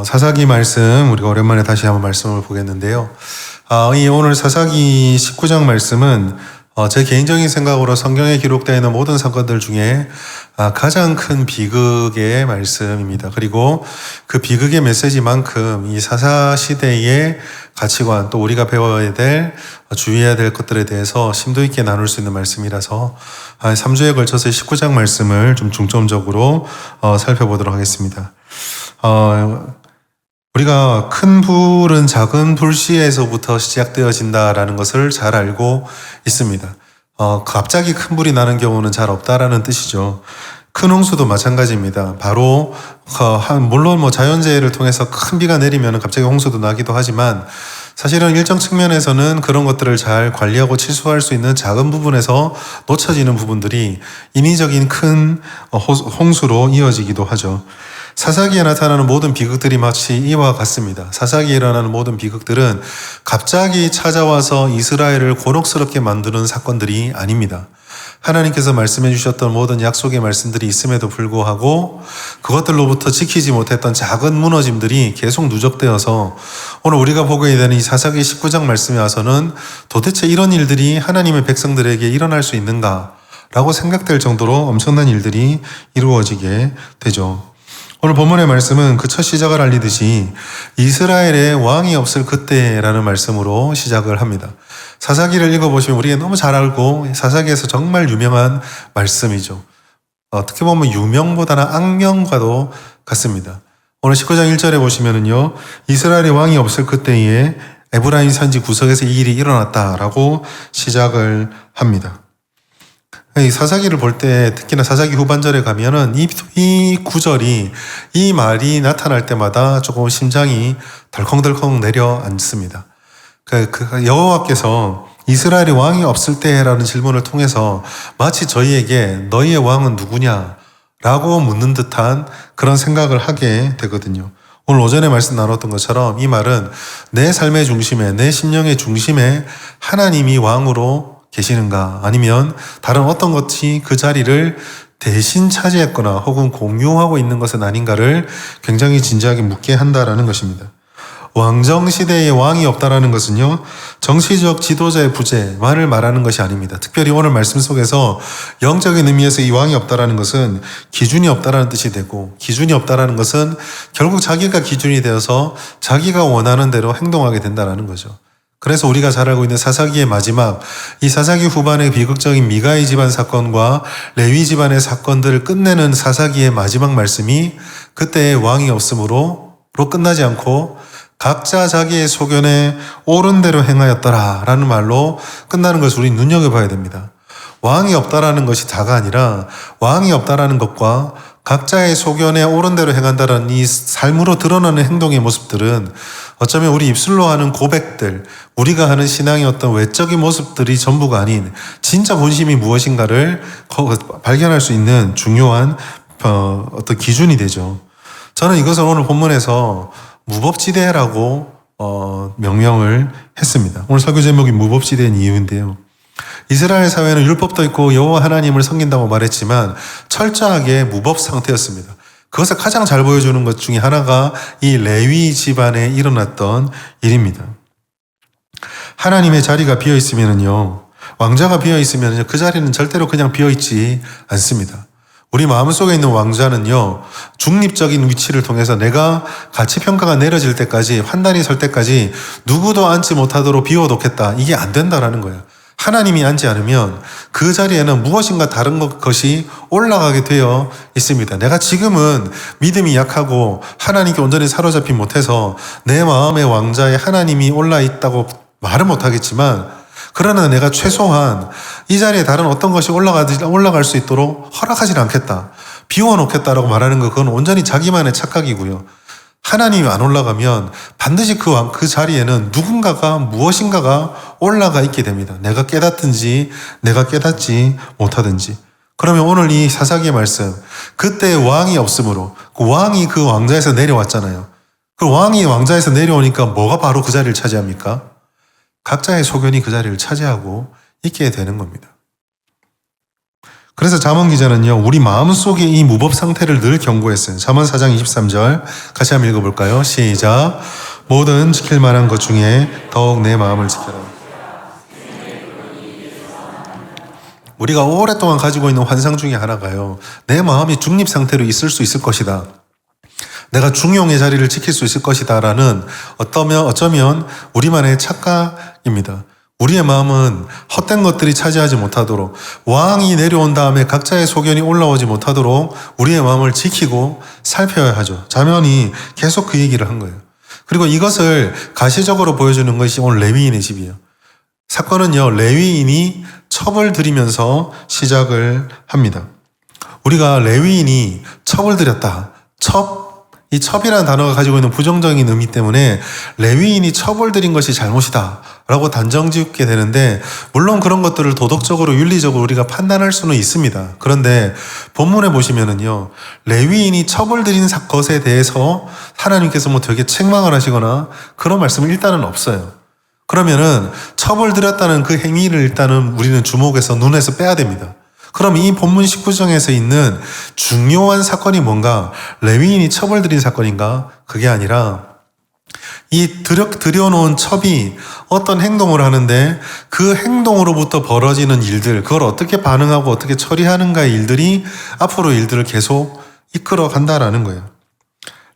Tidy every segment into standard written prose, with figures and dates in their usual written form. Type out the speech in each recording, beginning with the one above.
사사기 말씀 우리가 오랜만에 다시 한번 말씀을 보겠는데요. 이 오늘 사사기 19장 말씀은 제 개인적인 생각으로 성경에 기록되어 있는 모든 사건들 중에 가장 큰 비극의 말씀입니다. 그리고 그 비극의 메시지만큼 이 사사 시대의 가치관, 또 우리가 배워야 될, 주의해야 될 것들에 대해서 심도 있게 나눌 수 있는 말씀이라서 3주에 걸쳐서 19장 말씀을 좀 중점적으로 살펴보도록 하겠습니다. 우리가 큰 불은 작은 불씨에서부터 시작되어진다라는 것을 잘 알고 있습니다. 갑자기 큰 불이 나는 경우는 잘 없다라는 뜻이죠. 큰 홍수도 마찬가지입니다. 바로 물론 자연재해를 통해서 큰 비가 내리면 갑자기 홍수도 나기도 하지만 사실은 일정 측면에서는 그런 것들을 잘 관리하고 치수할 수 있는 작은 부분에서 놓쳐지는 부분들이 인위적인 큰 홍수로 이어지기도 하죠. 사사기에 나타나는 모든 비극들이 마치 이와 같습니다. 사사기에 일어나는 모든 비극들은 갑자기 찾아와서 이스라엘을 곤혹스럽게 만드는 사건들이 아닙니다. 하나님께서 말씀해 주셨던 모든 약속의 말씀들이 있음에도 불구하고 그것들로부터 지키지 못했던 작은 무너짐들이 계속 누적되어서 오늘 우리가 보게 되는 이 사사기 19장 말씀에 와서는 도대체 이런 일들이 하나님의 백성들에게 일어날 수 있는가 라고 생각될 정도로 엄청난 일들이 이루어지게 되죠. 오늘 본문의 말씀은 그 첫 시작을 알리듯이 이스라엘의 왕이 없을 그때라는 말씀으로 시작을 합니다. 사사기를 읽어보시면 우리가 너무 잘 알고 사사기에서 정말 유명한 말씀이죠. 어떻게 보면 유명보다는 악명과도 같습니다. 오늘 19장 1절에 보시면은요, 이스라엘의 왕이 없을 그때에 에브라임 산지 구석에서 이 일이 일어났다라고 시작을 합니다. 이 사사기를 볼 때 특히나 사사기 후반절에 가면은 이 구절이 이 말이 나타날 때마다 조금 심장이 덜컹덜컹 내려앉습니다. 여호와께서 이스라엘의 왕이 없을 때라는 질문을 통해서 마치 저희에게 너희의 왕은 누구냐라고 묻는 듯한 그런 생각을 하게 되거든요. 오늘 오전에 말씀 나눴던 것처럼 이 말은 내 삶의 중심에, 내 심령의 중심에 하나님이 왕으로 계시는가, 아니면 다른 어떤 것이 그 자리를 대신 차지했거나 혹은 공유하고 있는 것은 아닌가를 굉장히 진지하게 묻게 한다라는 것입니다. 왕정시대에 왕이 없다라는 것은요, 정치적 지도자의 부재만을 말하는 것이 아닙니다. 특별히 오늘 말씀 속에서 영적인 의미에서 이 왕이 없다라는 것은 기준이 없다라는 뜻이 되고, 기준이 없다라는 것은 결국 자기가 기준이 되어서 자기가 원하는 대로 행동하게 된다라는 거죠. 그래서 우리가 잘 알고 있는 사사기의 마지막, 이 사사기 후반의 비극적인 미가의 집안 사건과 레위 집안의 사건들을 끝내는 사사기의 마지막 말씀이 그때의 왕이 없으므로 끝나지 않고 각자 자기의 소견에 옳은 대로 행하였더라 라는 말로 끝나는 것을 우리 눈여겨봐야 됩니다. 왕이 없다라는 것이 다가 아니라 왕이 없다라는 것과 각자의 소견에 옳은 대로 행한다는 이 삶으로 드러나는 행동의 모습들은 어쩌면 우리 입술로 하는 고백들, 우리가 하는 신앙의 어떤 외적인 모습들이 전부가 아닌 진짜 본심이 무엇인가를 발견할 수 있는 중요한 어떤 기준이 되죠. 저는 이것을 오늘 본문에서 무법지대라고 명명을 했습니다. 오늘 설교 제목이 무법지대인 이유인데요. 이스라엘 사회는 율법도 있고 여호와 하나님을 섬긴다고 말했지만 철저하게 무법 상태였습니다. 그것을 가장 잘 보여주는 것 중에 하나가 이 레위 집안에 일어났던 일입니다. 하나님의 자리가 비어있으면요, 왕자가 비어있으면요, 그 자리는 절대로 그냥 비어있지 않습니다. 우리 마음속에 있는 왕자는요, 중립적인 위치를 통해서 내가 가치평가가 내려질 때까지, 판단이 설 때까지 누구도 앉지 못하도록 비워놓겠다. 이게 안 된다라는 거예요. 하나님이 앉지 않으면 그 자리에는 무엇인가 다른 것이 올라가게 되어 있습니다. 내가 지금은 믿음이 약하고 하나님께 온전히 사로잡히 못해서 내 마음의 왕자에 하나님이 올라 있다고 말은 못하겠지만, 그러나 내가 최소한 이 자리에 다른 어떤 것이 올라갈 수 있도록 허락하지 않겠다, 비워놓겠다라고 말하는 것, 그건 온전히 자기만의 착각이고요. 하나님이 안 올라가면 반드시 그 자리에는 누군가가, 무엇인가가 올라가 있게 됩니다. 내가 깨닫든지 내가 깨닫지 못하든지. 그러면 오늘 이 사사기의 말씀, 그때 왕이 없으므로 그 왕이 그 왕자에서 내려왔잖아요. 그 왕이 왕자에서 내려오니까 뭐가 바로 그 자리를 차지합니까? 각자의 소견이 그 자리를 차지하고 있게 되는 겁니다. 그래서 잠언 기자는요, 우리 마음속에 이 무법 상태를 늘 경고했어요. 잠언 4장 23절 같이 한번 읽어볼까요? 시작. 모든 지킬 만한 것 중에 더욱 내 마음을 지켜라. 우리가 오랫동안 가지고 있는 환상 중에 하나가요, 내 마음이 중립 상태로 있을 수 있을 것이다. 내가 중용의 자리를 지킬 수 있을 것이다 라는 어쩌면 우리만의 착각입니다. 우리의 마음은 헛된 것들이 차지하지 못하도록, 왕이 내려온 다음에 각자의 소견이 올라오지 못하도록 우리의 마음을 지키고 살펴야 하죠. 잠언이 계속 그 얘기를 한 거예요. 그리고 이것을 가시적으로 보여주는 것이 오늘 레위인의 집이에요. 사건은요, 레위인이 첩을 들이면서 시작을 합니다. 우리가 레위인이 첩을 들였다. 이 첩이라는 단어가 가지고 있는 부정적인 의미 때문에 레위인이 첩을 들인 것이 잘못이다 라고 단정 짓게 되는데, 물론 그런 것들을 도덕적으로 윤리적으로 우리가 판단할 수는 있습니다. 그런데 본문에 보시면은요, 레위인이 첩을 들인 것에 대해서 하나님께서 뭐 되게 책망을 하시거나 그런 말씀은 일단은 없어요. 그러면은 첩을 들였다는 그 행위를 일단은 우리는 주목해서 눈에서 빼야 됩니다. 그럼 이 본문 19장에서 있는 중요한 사건이 뭔가? 레위인이 첩을 들인 사건인가? 그게 아니라 이 들여놓은 첩이 어떤 행동을 하는데 그 행동으로부터 벌어지는 일들, 그걸 어떻게 반응하고 어떻게 처리하는가의 일들이 앞으로 일들을 계속 이끌어 간다라는 거예요.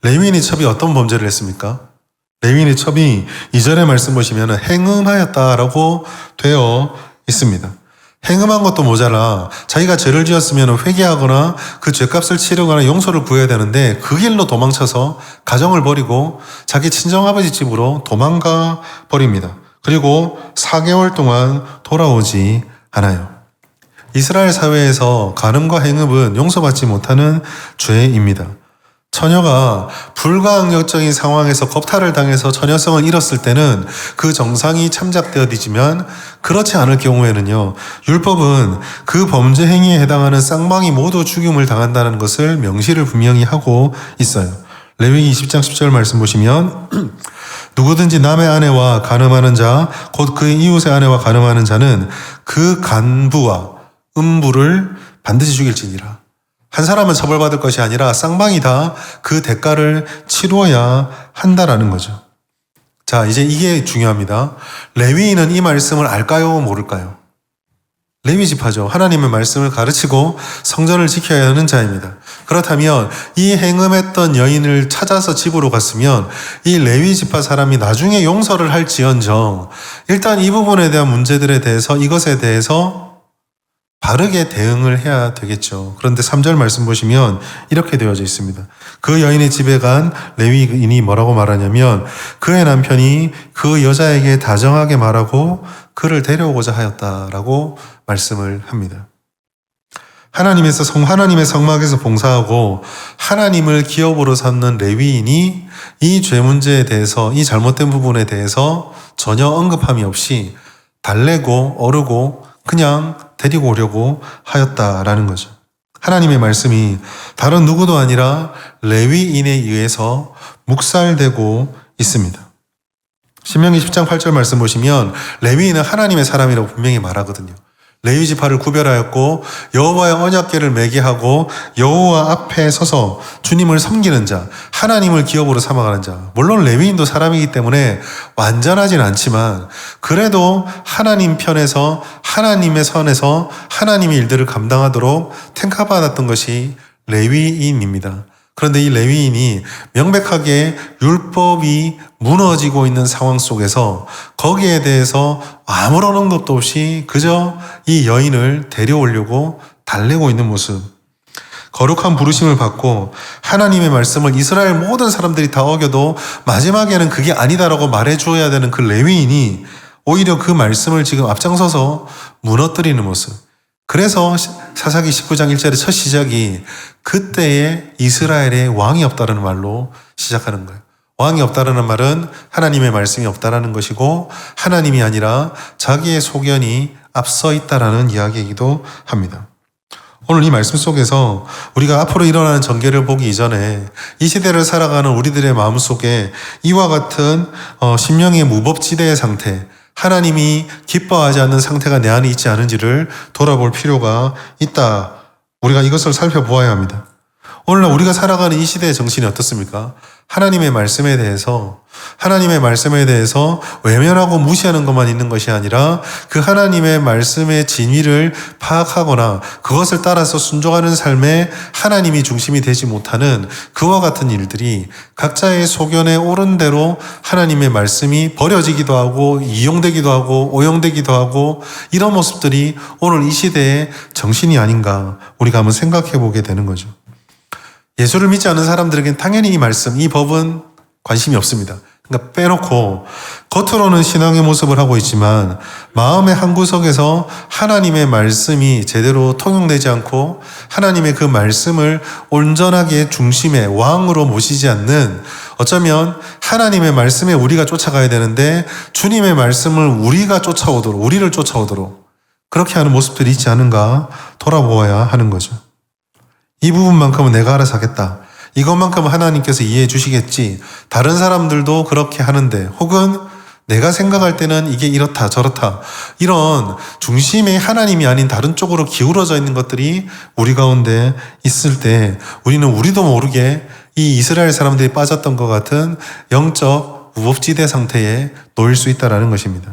레위인의 첩이 어떤 범죄를 했습니까? 레위인의 첩이 2절의 말씀 보시면 행음하였다라고 되어 있습니다. 행음한 것도 모자라 자기가 죄를 지었으면 회개하거나 그 죄값을 치르거나 용서를 구해야 되는데 그 길로 도망쳐서 가정을 버리고 자기 친정아버지 집으로 도망가 버립니다. 그리고 4개월 동안 돌아오지 않아요. 이스라엘 사회에서 간음과 행음은 용서받지 못하는 죄입니다. 처녀가 불가항력적인 상황에서 겁탈을 당해서 처녀성을 잃었을 때는 그 정상이 참작되어 뒤지만, 그렇지 않을 경우에는요, 율법은 그 범죄 행위에 해당하는 쌍방이 모두 죽임을 당한다는 것을 명시를 분명히 하고 있어요. 레위기 20장 10절 말씀 보시면 누구든지 남의 아내와 간음하는 자, 곧 그의 이웃의 아내와 간음하는 자는 그 간부와 음부를 반드시 죽일지니라. 한 사람은 처벌받을 것이 아니라 쌍방이 다 그 대가를 치루어야 한다라는 거죠. 자, 이제 이게 중요합니다. 레위인은 이 말씀을 알까요? 모를까요? 레위 지파죠. 하나님의 말씀을 가르치고 성전을 지켜야 하는 자입니다. 그렇다면 이 행음했던 여인을 찾아서 집으로 갔으면 이 레위 지파 사람이 나중에 용서를 할지언정 일단 이 부분에 대한 문제들에 대해서, 이것에 대해서 바르게 대응을 해야 되겠죠. 그런데 3절 말씀 보시면 이렇게 되어져 있습니다. 그 여인의 집에 간 레위인이 뭐라고 말하냐면 그의 남편이 그 여자에게 다정하게 말하고 그를 데려오고자 하였다라고 말씀을 합니다. 하나님의 성막에서 봉사하고 하나님을 기업으로 삼는 레위인이 이 죄 문제에 대해서, 이 잘못된 부분에 대해서 전혀 언급함이 없이 달래고 어르고 그냥 데리고 오려고 하였다라는 거죠. 하나님의 말씀이 다른 누구도 아니라 레위인에 의해서 묵살되고 있습니다. 신명기 10장 8절 말씀 보시면 레위인은 하나님의 사람이라고 분명히 말하거든요. 레위 지파를 구별하였고 여호와의 언약궤를 매게 하고 여호와 앞에 서서 주님을 섬기는 자, 하나님을 기업으로 삼아가는 자. 물론 레위인도 사람이기 때문에 완전하진 않지만 그래도 하나님 편에서, 하나님의 선에서 하나님의 일들을 감당하도록 택하받았던 것이 레위인입니다. 그런데 이 레위인이 명백하게 율법이 무너지고 있는 상황 속에서 거기에 대해서 아무런 언급도 없이 그저 이 여인을 데려오려고 달래고 있는 모습, 거룩한 부르심을 받고 하나님의 말씀을 이스라엘 모든 사람들이 다 어겨도 마지막에는 그게 아니다라고 말해줘야 되는 그 레위인이 오히려 그 말씀을 지금 앞장서서 무너뜨리는 모습. 그래서 사사기 19장 1절의 첫 시작이 그때에 이스라엘에 왕이 없다라는 말로 시작하는 거예요. 왕이 없다라는 말은 하나님의 말씀이 없다라는 것이고 하나님이 아니라 자기의 소견이 앞서 있다라는 이야기이기도 합니다. 오늘 이 말씀 속에서 우리가 앞으로 일어나는 전개를 보기 이전에 이 시대를 살아가는 우리들의 마음속에 이와 같은 심령의 무법지대의 상태, 하나님이 기뻐하지 않는 상태가 내 안에 있지 않은지를 돌아볼 필요가 있다. 우리가 이것을 살펴보아야 합니다. 오늘날 우리가 살아가는 이 시대의 정신이 어떻습니까? 하나님의 말씀에 대해서 외면하고 무시하는 것만 있는 것이 아니라 그 하나님의 말씀의 진위를 파악하거나 그것을 따라서 순종하는 삶에 하나님이 중심이 되지 못하는 그와 같은 일들이 각자의 소견에 옳은 대로 하나님의 말씀이 버려지기도 하고 이용되기도 하고 오용되기도 하고 이런 모습들이 오늘 이 시대의 정신이 아닌가 우리가 한번 생각해 보게 되는 거죠. 예수를 믿지 않는 사람들에게는 당연히 이 말씀, 이 법은 관심이 없습니다. 그러니까 빼놓고 겉으로는 신앙의 모습을 하고 있지만 마음의 한구석에서 하나님의 말씀이 제대로 통용되지 않고 하나님의 그 말씀을 온전하게 중심에 왕으로 모시지 않는 어쩌면 하나님의 말씀에 우리가 쫓아가야 되는데 주님의 말씀을 우리를 쫓아오도록 그렇게 하는 모습들이 있지 않은가 돌아보아야 하는 거죠. 이 부분만큼은 내가 알아서 하겠다. 이것만큼은 하나님께서 이해해 주시겠지. 다른 사람들도 그렇게 하는데 혹은 내가 생각할 때는 이게 이렇다 저렇다. 이런 중심에 하나님이 아닌 다른 쪽으로 기울어져 있는 것들이 우리 가운데 있을 때 우리는 우리도 모르게 이 이스라엘 사람들이 빠졌던 것 같은 영적 우복지대 상태에 놓일 수 있다는 것입니다.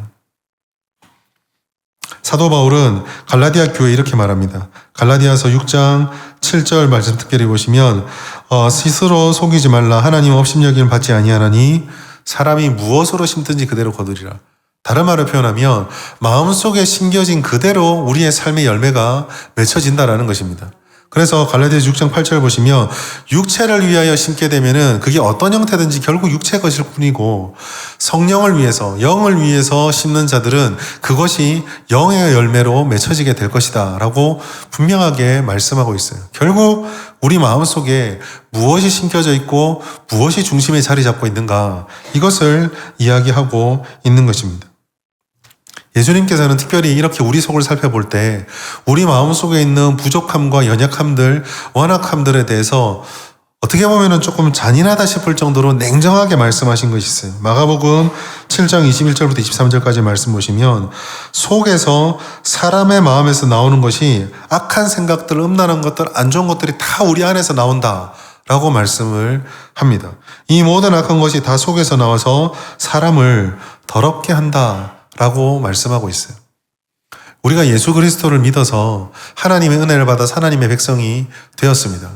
사도 바울은 갈라디아 교회에 이렇게 말합니다. 갈라디아서 6장 7절 말씀 특별히 보시면 스스로 속이지 말라. 하나님 업신여김을 받지 아니하나니 사람이 무엇으로 심든지 그대로 거두리라. 다른 말로 표현하면 마음속에 심겨진 그대로 우리의 삶의 열매가 맺혀진다라는 것입니다. 그래서 갈라디아서 6장 8절 보시면 육체를 위하여 심게 되면은 그게 어떤 형태든지 결국 육체의 것일 뿐이고 성령을 위해서 영을 위해서 심는 자들은 그것이 영의 열매로 맺혀지게 될 것이다 라고 분명하게 말씀하고 있어요. 결국 우리 마음속에 무엇이 심겨져 있고 무엇이 중심에 자리 잡고 있는가 이것을 이야기하고 있는 것입니다. 예수님께서는 특별히 이렇게 우리 속을 살펴볼 때 우리 마음속에 있는 부족함과 연약함들, 완악함들에 대해서 어떻게 보면 조금 잔인하다 싶을 정도로 냉정하게 말씀하신 것이 있어요. 마가복음 7장 21절부터 23절까지 말씀 보시면 속에서 사람의 마음에서 나오는 것이 악한 생각들, 음란한 것들, 안 좋은 것들이 다 우리 안에서 나온다 라고 말씀을 합니다. 이 모든 악한 것이 다 속에서 나와서 사람을 더럽게 한다 라고 말씀하고 있어요. 우리가 예수 그리스도를 믿어서 하나님의 은혜를 받아 하나님의 백성이 되었습니다.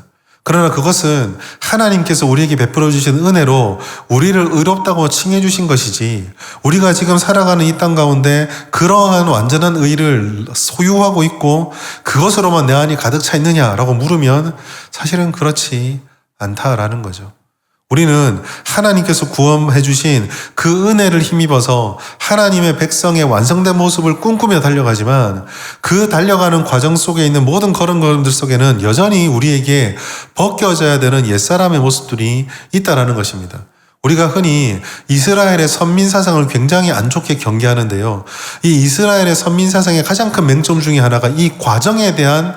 그러나 그것은 하나님께서 우리에게 베풀어 주신 은혜로 우리를 의롭다고 칭해 주신 것이지 우리가 지금 살아가는 이 땅 가운데 그러한 완전한 의를 소유하고 있고 그것으로만 내 안이 가득 차 있느냐라고 물으면 사실은 그렇지 않다라는 거죠. 우리는 하나님께서 구원해 주신 그 은혜를 힘입어서 하나님의 백성의 완성된 모습을 꿈꾸며 달려가지만 그 달려가는 과정 속에 있는 모든 걸음걸음들 속에는 여전히 우리에게 벗겨져야 되는 옛사람의 모습들이 있다라는 것입니다. 우리가 흔히 이스라엘의 선민사상을 굉장히 안 좋게 경계하는데요. 이 이스라엘의 선민사상의 가장 큰 맹점 중에 하나가 이 과정에 대한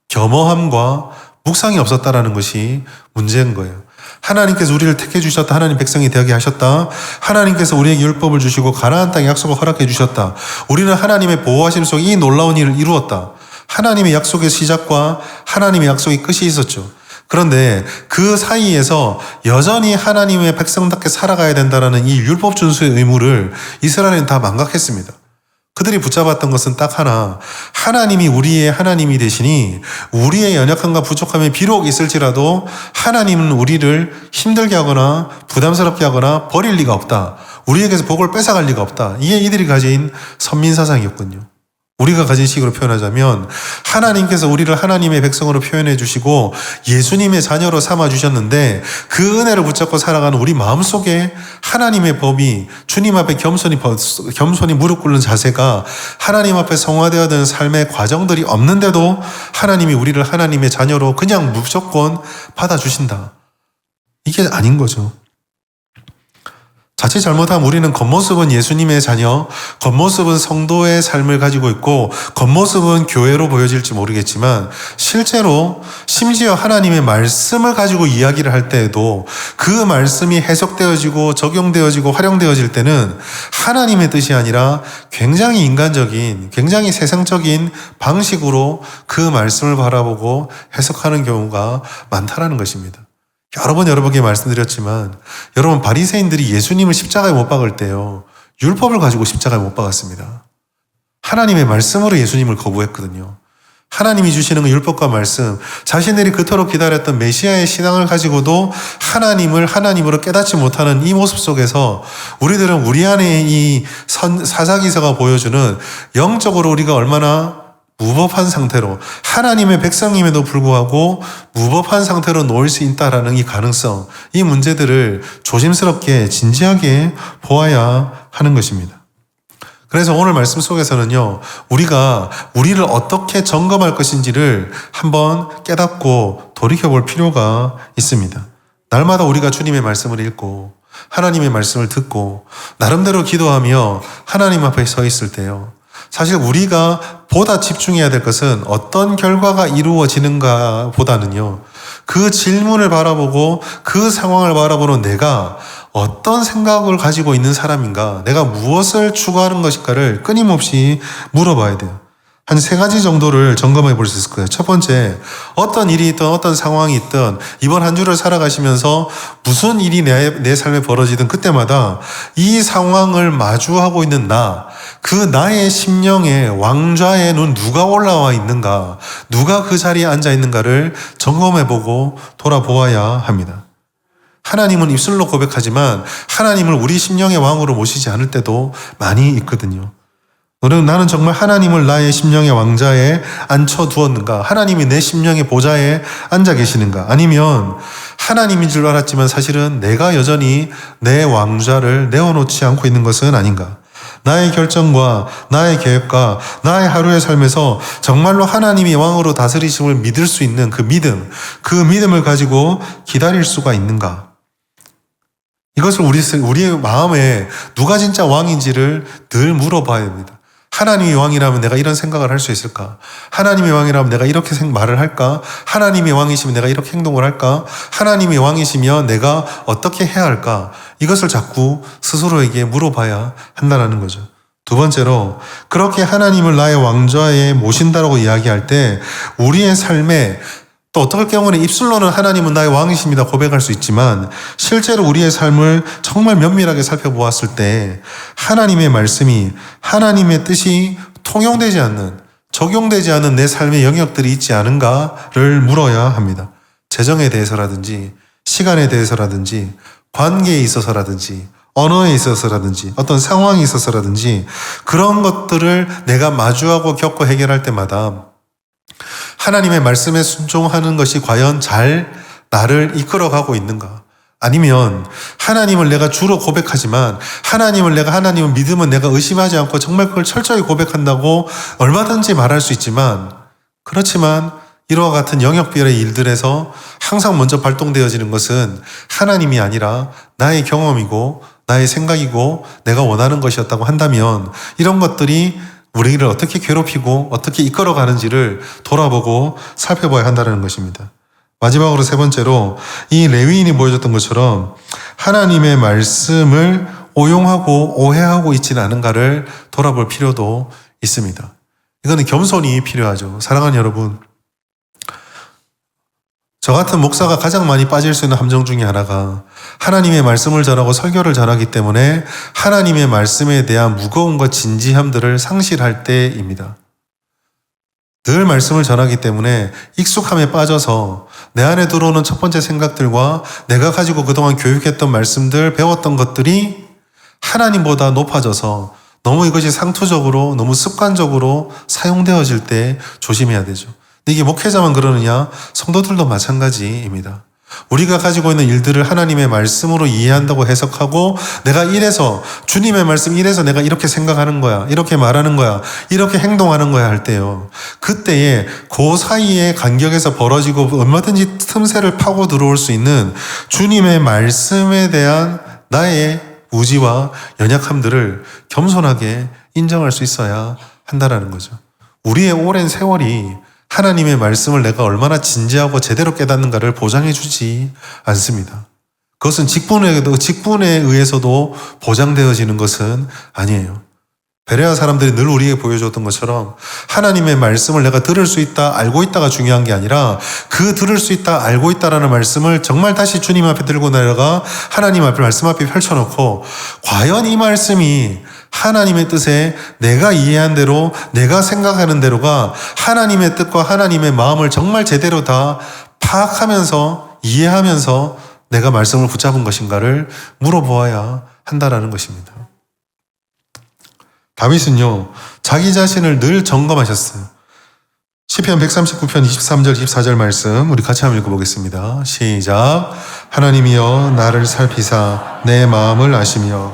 겸허함과 묵상이 없었다라는 것이 문제인 거예요. 하나님께서 우리를 택해 주셨다. 하나님 백성이 되게 하셨다. 하나님께서 우리에게 율법을 주시고 가나안 땅의 약속을 허락해 주셨다. 우리는 하나님의 보호하심 속에 이 놀라운 일을 이루었다. 하나님의 약속의 시작과 하나님의 약속의 끝이 있었죠. 그런데 그 사이에서 여전히 하나님의 백성답게 살아가야 된다는 이 율법 준수의 의무를 이스라엘은 다 망각했습니다. 그들이 붙잡았던 것은 딱 하나, 하나님이 우리의 하나님이 되시니 우리의 연약함과 부족함이 비록 있을지라도 하나님은 우리를 힘들게 하거나 부담스럽게 하거나 버릴 리가 없다. 우리에게서 복을 뺏어갈 리가 없다. 이게 이들이 가진 선민사상이었군요. 우리가 가진 식으로 표현하자면 하나님께서 우리를 하나님의 백성으로 표현해 주시고 예수님의 자녀로 삼아 주셨는데 그 은혜를 붙잡고 살아가는 우리 마음속에 하나님의 법이 주님 앞에 겸손히 무릎 꿇는 자세가 하나님 앞에 성화되어야 되는 삶의 과정들이 없는데도 하나님이 우리를 하나님의 자녀로 그냥 무조건 받아주신다. 이게 아닌 거죠. 자칫 잘못하면 우리는 겉모습은 예수님의 자녀, 겉모습은 성도의 삶을 가지고 있고 겉모습은 교회로 보여질지 모르겠지만 실제로 심지어 하나님의 말씀을 가지고 이야기를 할 때에도 그 말씀이 해석되어지고 적용되어지고 활용되어질 때는 하나님의 뜻이 아니라 굉장히 인간적인, 굉장히 세상적인 방식으로 그 말씀을 바라보고 해석하는 경우가 많다라는 것입니다. 여러 번 여러분께 말씀드렸지만 여러분 바리새인들이 예수님을 십자가에 못 박을 때요. 율법을 가지고 십자가에 못 박았습니다. 하나님의 말씀으로 예수님을 거부했거든요. 하나님이 주시는 그 율법과 말씀, 자신들이 그토록 기다렸던 메시아의 신앙을 가지고도 하나님을 하나님으로 깨닫지 못하는 이 모습 속에서 우리들은 우리 안에 이 사사기서가 보여주는 영적으로 우리가 얼마나 무법한 상태로 하나님의 백성임에도 불구하고 무법한 상태로 놓일 수 있다라는 이 가능성, 이 문제들을 조심스럽게 진지하게 보아야 하는 것입니다. 그래서 오늘 말씀 속에서는요, 우리가 우리를 어떻게 점검할 것인지를 한번 깨닫고 돌이켜볼 필요가 있습니다. 날마다 우리가 주님의 말씀을 읽고 하나님의 말씀을 듣고 나름대로 기도하며 하나님 앞에 서 있을 때요, 사실 우리가 보다 집중해야 될 것은 어떤 결과가 이루어지는가 보다는요, 그 질문을 바라보고 그 상황을 바라보는 내가 어떤 생각을 가지고 있는 사람인가, 내가 무엇을 추구하는 것일까를 끊임없이 물어봐야 돼요. 한 3가지 정도를 점검해 볼 수 있을 거예요. 첫 번째, 어떤 일이 있든 어떤 상황이 있든 이번 한 주를 살아가시면서 무슨 일이 내 삶에 벌어지든 그때마다 이 상황을 마주하고 있는 그 나의 심령의 왕좌에 누가 올라와 있는가, 누가 그 자리에 앉아 있는가를 점검해 보고 돌아보아야 합니다. 하나님은 입술로 고백하지만 하나님을 우리 심령의 왕으로 모시지 않을 때도 많이 있거든요. 나는 정말 하나님을 나의 심령의 왕좌에 앉혀두었는가? 하나님이 내 심령의 보좌에 앉아 계시는가? 아니면 하나님인 줄 알았지만 사실은 내가 여전히 내 왕좌를 내어놓지 않고 있는 것은 아닌가? 나의 결정과 나의 계획과 나의 하루의 삶에서 정말로 하나님이 왕으로 다스리심을 믿을 수 있는 그 믿음을 가지고 기다릴 수가 있는가? 이것을 우리의 마음에 누가 진짜 왕인지를 늘 물어봐야 됩니다. 하나님이 왕이라면 내가 이런 생각을 할 수 있을까? 하나님이 왕이라면 내가 이렇게 말을 할까? 하나님이 왕이시면 내가 이렇게 행동을 할까? 하나님이 왕이시면 내가 어떻게 해야 할까? 이것을 자꾸 스스로에게 물어봐야 한다는 거죠. 두 번째로, 그렇게 하나님을 나의 왕좌에 모신다라고 이야기할 때 우리의 삶에 또 어떨 경우는 입술로는 하나님은 나의 왕이십니다 고백할 수 있지만 실제로 우리의 삶을 정말 면밀하게 살펴보았을 때 하나님의 말씀이, 하나님의 뜻이 통용되지 않는, 적용되지 않은 내 삶의 영역들이 있지 않은가를 물어야 합니다. 재정에 대해서라든지 시간에 대해서라든지 관계에 있어서라든지 언어에 있어서라든지 어떤 상황에 있어서라든지 그런 것들을 내가 마주하고 겪고 해결할 때마다 하나님의 말씀에 순종하는 것이 과연 잘 나를 이끌어가고 있는가? 아니면 하나님을 내가 주로 고백하지만 하나님을 믿으면 내가 의심하지 않고 정말 그걸 철저히 고백한다고 얼마든지 말할 수 있지만, 그렇지만 이와 같은 영역별의 일들에서 항상 먼저 발동되어지는 것은 하나님이 아니라 나의 경험이고 나의 생각이고 내가 원하는 것이었다고 한다면 이런 것들이 우리를 어떻게 괴롭히고 어떻게 이끌어가는지를 돌아보고 살펴봐야 한다는 것입니다. 마지막으로 3번째로, 이 레위인이 보여줬던 것처럼 하나님의 말씀을 오용하고 오해하고 있지는 않은가를 돌아볼 필요도 있습니다. 이거는 겸손이 필요하죠. 사랑하는 여러분, 저 같은 목사가 가장 많이 빠질 수 있는 함정 중에 하나가 하나님의 말씀을 전하고 설교를 전하기 때문에 하나님의 말씀에 대한 무거움과 진지함들을 상실할 때입니다. 늘 말씀을 전하기 때문에 익숙함에 빠져서 내 안에 들어오는 첫 번째 생각들과 내가 가지고 그동안 교육했던 말씀들, 배웠던 것들이 하나님보다 높아져서 너무 이것이 상투적으로, 너무 습관적으로 사용되어질 때 조심해야 되죠. 이게 목회자만 그러느냐? 성도들도 마찬가지입니다. 우리가 가지고 있는 일들을 하나님의 말씀으로 이해한다고 해석하고 내가 이래서 주님의 말씀 이래서 내가 이렇게 생각하는 거야, 이렇게 말하는 거야, 이렇게 행동하는 거야 할 때요, 그때에 그 사이의 간격에서 벌어지고 얼마든지 틈새를 파고 들어올 수 있는 주님의 말씀에 대한 나의 무지와 연약함들을 겸손하게 인정할 수 있어야 한다라는 거죠. 우리의 오랜 세월이 하나님의 말씀을 내가 얼마나 진지하고 제대로 깨닫는가를 보장해 주지 않습니다. 그것은 직분에 의해서도 보장되어지는 것은 아니에요. 베레아 사람들이 늘 우리에게 보여줬던 것처럼 하나님의 말씀을 내가 들을 수 있다, 알고 있다가 중요한 게 아니라 그 들을 수 있다, 알고 있다라는 말씀을 정말 다시 주님 앞에 들고 내려가 하나님 앞에 말씀 앞에 펼쳐놓고 과연 이 말씀이 하나님의 뜻에 내가 이해한 대로, 내가 생각하는 대로가 하나님의 뜻과 하나님의 마음을 정말 제대로 다 파악하면서 이해하면서 내가 말씀을 붙잡은 것인가를 물어보아야 한다라는 것입니다. 다윗은요, 자기 자신을 늘 점검하셨어요. 시편 139편 23절 24절 말씀 우리 같이 한번 읽어보겠습니다. 시작. 하나님이여 나를 살피사 내 마음을 아시며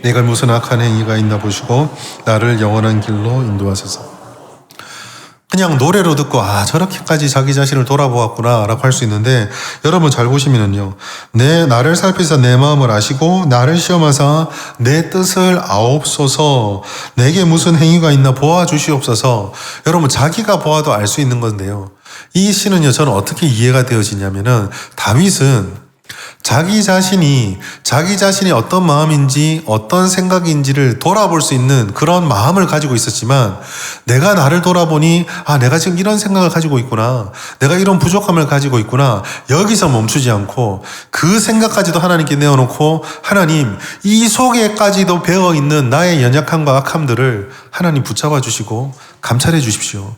내가 무슨 악한 행위가 있나 보시고 나를 영원한 길로 인도하소서. 그냥 노래로 듣고 저렇게까지 자기 자신을 돌아보았구나 라고 할 수 있는데, 여러분 잘 보시면은요, 나를 살피사 내 마음을 아시고 나를 시험하사 내 뜻을 아옵소서. 내게 무슨 행위가 있나 보아 주시옵소서. 여러분 자기가 보아도 알 수 있는 건데요, 이 시는요 저는 어떻게 이해가 되어지냐면은, 다윗은 자기 자신이 어떤 마음인지 어떤 생각인지를 돌아볼 수 있는 그런 마음을 가지고 있었지만, 내가 나를 돌아보니 내가 지금 이런 생각을 가지고 있구나, 내가 이런 부족함을 가지고 있구나, 여기서 멈추지 않고 그 생각까지도 하나님께 내어놓고, 하나님 이 속에까지도 배어있는 나의 연약함과 악함들을 하나님 붙잡아 주시고 감찰해 주십시오.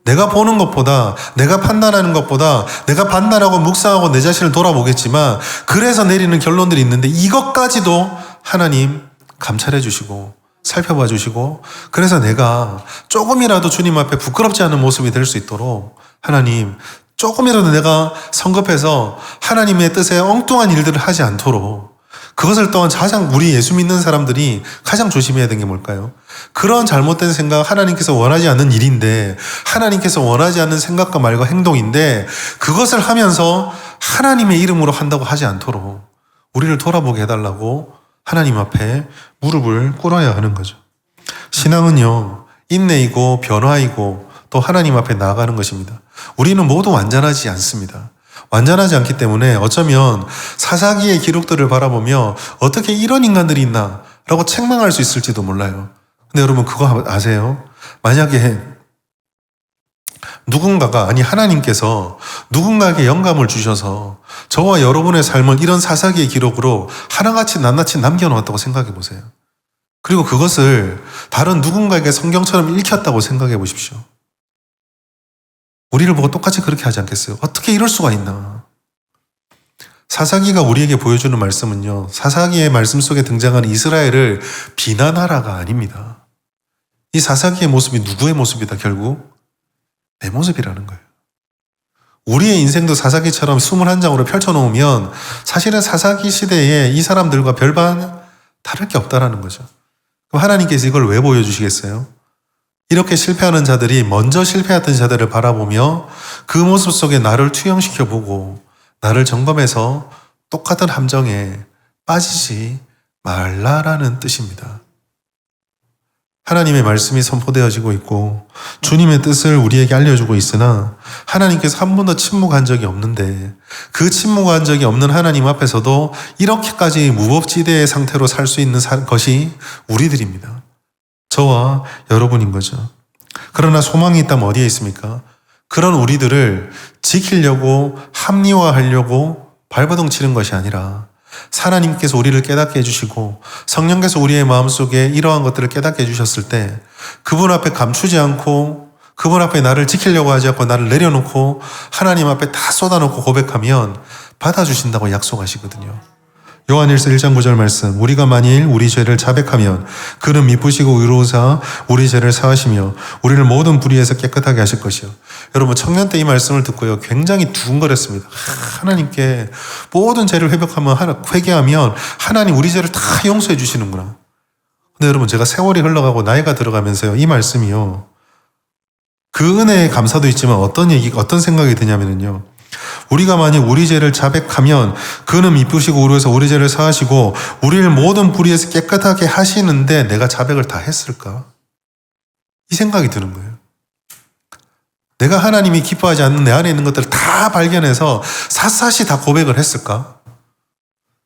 내가 보는 것보다, 내가 판단하는 것보다 내가 판단하고 묵상하고 내 자신을 돌아보겠지만, 그래서 내리는 결론들이 있는데 이것까지도 하나님 감찰해 주시고 살펴봐 주시고, 그래서 내가 조금이라도 주님 앞에 부끄럽지 않은 모습이 될 수 있도록 하나님 조금이라도 내가 성급해서 하나님의 뜻에 엉뚱한 일들을 하지 않도록, 그것을 또한 우리 예수 믿는 사람들이 가장 조심해야 되는 게 뭘까요? 그런 잘못된 생각, 하나님께서 원하지 않는 일인데, 하나님께서 원하지 않는 생각과 말과 행동인데, 그것을 하면서 하나님의 이름으로 한다고 하지 않도록 우리를 돌아보게 해달라고 하나님 앞에 무릎을 꿇어야 하는 거죠. 신앙은요, 인내이고 변화이고 또 하나님 앞에 나아가는 것입니다. 우리는 모두 완전하지 않습니다. 완전하지 않기 때문에 어쩌면 사사기의 기록들을 바라보며 어떻게 이런 인간들이 있나 라고 책망할 수 있을지도 몰라요. 근데 여러분 그거 아세요? 만약에 하나님께서 누군가에게 영감을 주셔서 저와 여러분의 삶을 이런 사사기의 기록으로 하나같이 낱낱이 남겨놓았다고 생각해 보세요. 그리고 그것을 다른 누군가에게 성경처럼 읽혔다고 생각해 보십시오. 우리를 보고 똑같이 그렇게 하지 않겠어요? 어떻게 이럴 수가 있나? 사사기가 우리에게 보여주는 말씀은요, 사사기의 말씀 속에 등장하는 이스라엘을 비난하라가 아닙니다. 이 사사기의 모습이 누구의 모습이다? 결국 내 모습이라는 거예요. 우리의 인생도 사사기처럼 21장으로 펼쳐놓으면 사실은 사사기 시대에 이 사람들과 별반 다를 게 없다라는 거죠. 그럼 하나님께서 이걸 왜 보여주시겠어요? 이렇게 실패하는 자들이 먼저 실패했던 자들을 바라보며 그 모습 속에 나를 투영시켜보고 나를 점검해서 똑같은 함정에 빠지지 말라라는 뜻입니다. 하나님의 말씀이 선포되어지고 있고 주님의 뜻을 우리에게 알려주고 있으나 하나님께서 한 번도 침묵한 적이 없는데, 그 침묵한 적이 없는 하나님 앞에서도 이렇게까지 무법지대의 상태로 살 수 있는 것이 우리들입니다. 저와 여러분인 거죠. 그러나 소망이 있다면 어디에 있습니까? 그런 우리들을 지키려고 합리화하려고 발버둥 치는 것이 아니라, 하나님께서 우리를 깨닫게 해주시고 성령께서 우리의 마음속에 이러한 것들을 깨닫게 해주셨을 때, 그분 앞에 감추지 않고 그분 앞에 나를 지키려고 하지 않고 나를 내려놓고 하나님 앞에 다 쏟아놓고 고백하면 받아주신다고 약속하시거든요. 요한일서 1장 9절 말씀, 우리가 만일 우리 죄를 자백하면 그는 미쁘시고 의로우사 우리 죄를 사하시며 우리를 모든 불의에서 깨끗하게 하실 것이요. 여러분 청년 때 이 말씀을 듣고요 굉장히 두근거렸습니다. 하나님께 모든 죄를 회개하면 하나님 우리 죄를 다 용서해 주시는구나. 근데 여러분 제가 세월이 흘러가고 나이가 들어가면서요 이 말씀이요, 그 은혜의 감사도 있지만 어떤 생각이 드냐면요, 우리가 만약 우리 죄를 자백하면 그는 미쁘시고 우리에서 우리 죄를 사하시고 우리를 모든 불의에서 깨끗하게 하시는데 내가 자백을 다 했을까? 이 생각이 드는 거예요. 내가 하나님이 기뻐하지 않는 내 안에 있는 것들을 다 발견해서 샅샅이 다 고백을 했을까?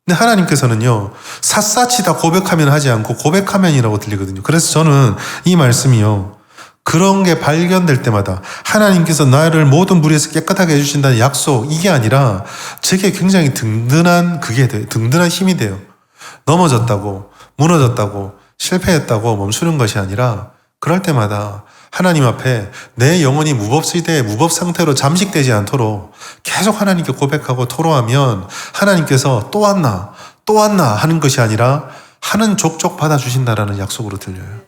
근데 하나님께서는요, 샅샅이 다 고백하면 하지 않고 고백하면이라고 들리거든요. 그래서 저는 이 말씀이요, 그런 게 발견될 때마다 하나님께서 나를 모든 불의에서 깨끗하게 해주신다는 약속, 이게 아니라 제게 굉장히 든든한 그게 돼요. 든든한 힘이 돼요. 넘어졌다고, 무너졌다고, 실패했다고 멈추는 것이 아니라 그럴 때마다 하나님 앞에 내 영혼이 무법시대에 무법 상태로 잠식되지 않도록 계속 하나님께 고백하고 토로하면 하나님께서 또 왔나 하는 것이 아니라 하는 족족 받아주신다라는 약속으로 들려요.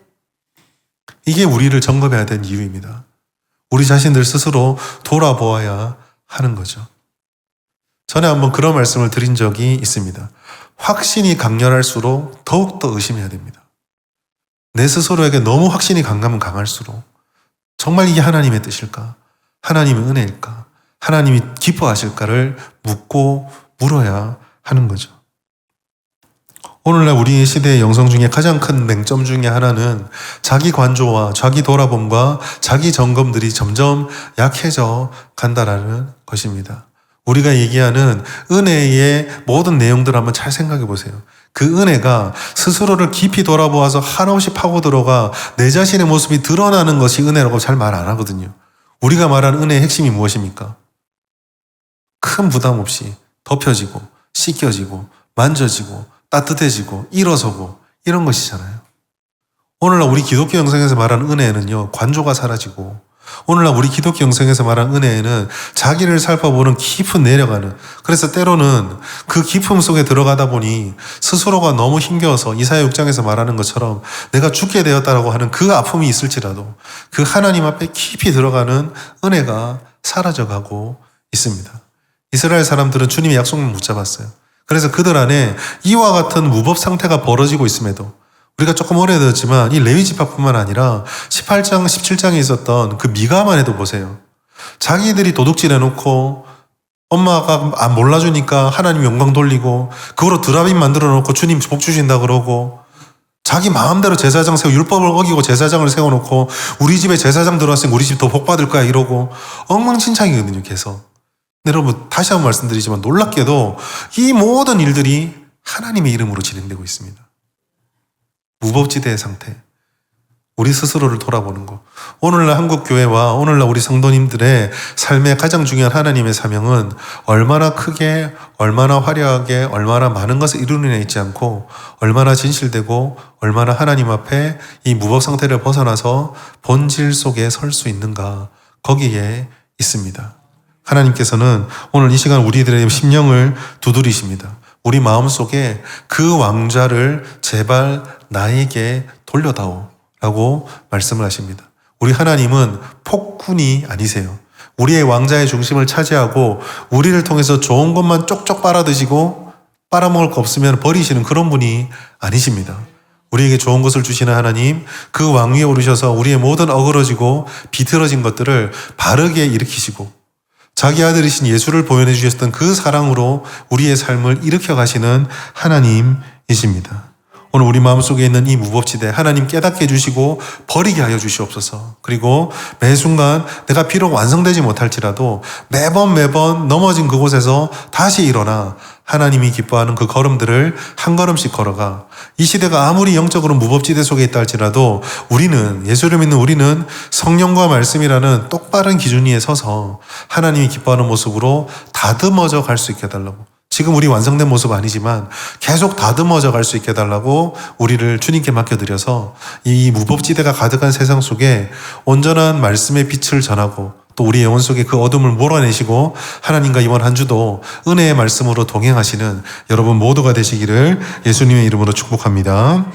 이게 우리를 점검해야 되는 이유입니다. 우리 자신들 스스로 돌아보아야 하는 거죠. 전에 한번 그런 말씀을 드린 적이 있습니다. 확신이 강렬할수록 더욱더 의심해야 됩니다. 내 스스로에게 너무 확신이 강하면 강할수록 정말 이게 하나님의 뜻일까? 하나님의 은혜일까? 하나님이 기뻐하실까를 묻고 물어야 하는 거죠. 오늘날 우리 시대의 영성 중에 가장 큰 맹점 중에 하나는 자기 관조와 자기 돌아봄과 자기 점검들이 점점 약해져 간다라는 것입니다. 우리가 얘기하는 은혜의 모든 내용들을 한번 잘 생각해 보세요. 그 은혜가 스스로를 깊이 돌아보아서 한없이 파고 들어가 내 자신의 모습이 드러나는 것이 은혜라고 잘 말 안 하거든요. 우리가 말하는 은혜의 핵심이 무엇입니까? 큰 부담 없이 덮여지고 씻겨지고 만져지고 따뜻해지고 일어서고 이런 것이잖아요. 오늘날 우리 기독교 영성에서 말하는 은혜는요, 관조가 사라지고 오늘날 우리 기독교 영성에서 말하는 은혜에는 자기를 살펴보는 깊은 내려가는, 그래서 때로는 그 깊음 속에 들어가다 보니 스스로가 너무 힘겨워서 이사야 6장에서 말하는 것처럼 내가 죽게 되었다라고 하는 그 아픔이 있을지라도 그 하나님 앞에 깊이 들어가는 은혜가 사라져가고 있습니다. 이스라엘 사람들은 주님의 약속을 못 잡았어요. 그래서 그들 안에 이와 같은 무법 상태가 벌어지고 있음에도 우리가 조금 오래되었지만 이 레위 지파뿐만 아니라 18장, 17장에 있었던 그 미가만 해도 보세요. 자기들이 도둑질 해놓고 엄마가 몰라주니까 하나님 영광 돌리고 그거로 드라빔 만들어 놓고 주님 복 주신다 그러고 자기 마음대로 제사장 세워 율법을 어기고 제사장을 세워놓고 우리 집에 제사장 들어왔으니 우리 집 더 복 받을 거야 이러고 엉망진창이거든요, 계속. 여러분 다시 한번 말씀드리지만 놀랍게도 이 모든 일들이 하나님의 이름으로 진행되고 있습니다. 무법지대의 상태, 우리 스스로를 돌아보는 것. 오늘날 한국교회와 오늘날 우리 성도님들의 삶의 가장 중요한 하나님의 사명은 얼마나 크게, 얼마나 화려하게, 얼마나 많은 것을 이루는 데 있지 않고 얼마나 진실되고 얼마나 하나님 앞에 이 무법 상태를 벗어나서 본질 속에 설 수 있는가, 거기에 있습니다. 하나님께서는 오늘 이 시간 우리들의 심령을 두드리십니다. 우리 마음속에 그 왕좌를 제발 나에게 돌려다오 라고 말씀을 하십니다. 우리 하나님은 폭군이 아니세요. 우리의 왕좌의 중심을 차지하고 우리를 통해서 좋은 것만 쪽쪽 빨아드시고 빨아먹을 거 없으면 버리시는 그런 분이 아니십니다. 우리에게 좋은 것을 주시는 하나님, 그 왕 위에 오르셔서 우리의 모든 어그러지고 비틀어진 것들을 바르게 일으키시고 자기 아들이신 예수를 보여내 주셨던 그 사랑으로 우리의 삶을 일으켜 가시는 하나님이십니다. 오늘 우리 마음속에 있는 이 무법지대 하나님 깨닫게 해주시고 버리게 하여 주시옵소서. 그리고 매 순간 내가 비록 완성되지 못할지라도 매번 넘어진 그곳에서 다시 일어나 하나님이 기뻐하는 그 걸음들을 한 걸음씩 걸어가 이 시대가 아무리 영적으로 무법지대 속에 있다 할지라도 우리는, 예수를 믿는 우리는 성령과 말씀이라는 똑바른 기준 위에 서서 하나님이 기뻐하는 모습으로 다듬어져 갈 수 있게 해달라고. 지금 우리 완성된 모습 아니지만 계속 다듬어져 갈 수 있게 해달라고 우리를 주님께 맡겨드려서 이 무법지대가 가득한 세상 속에 온전한 말씀의 빛을 전하고 또 우리 영혼 속에 그 어둠을 몰아내시고 하나님과 이번 한 주도 은혜의 말씀으로 동행하시는 여러분 모두가 되시기를 예수님의 이름으로 축복합니다.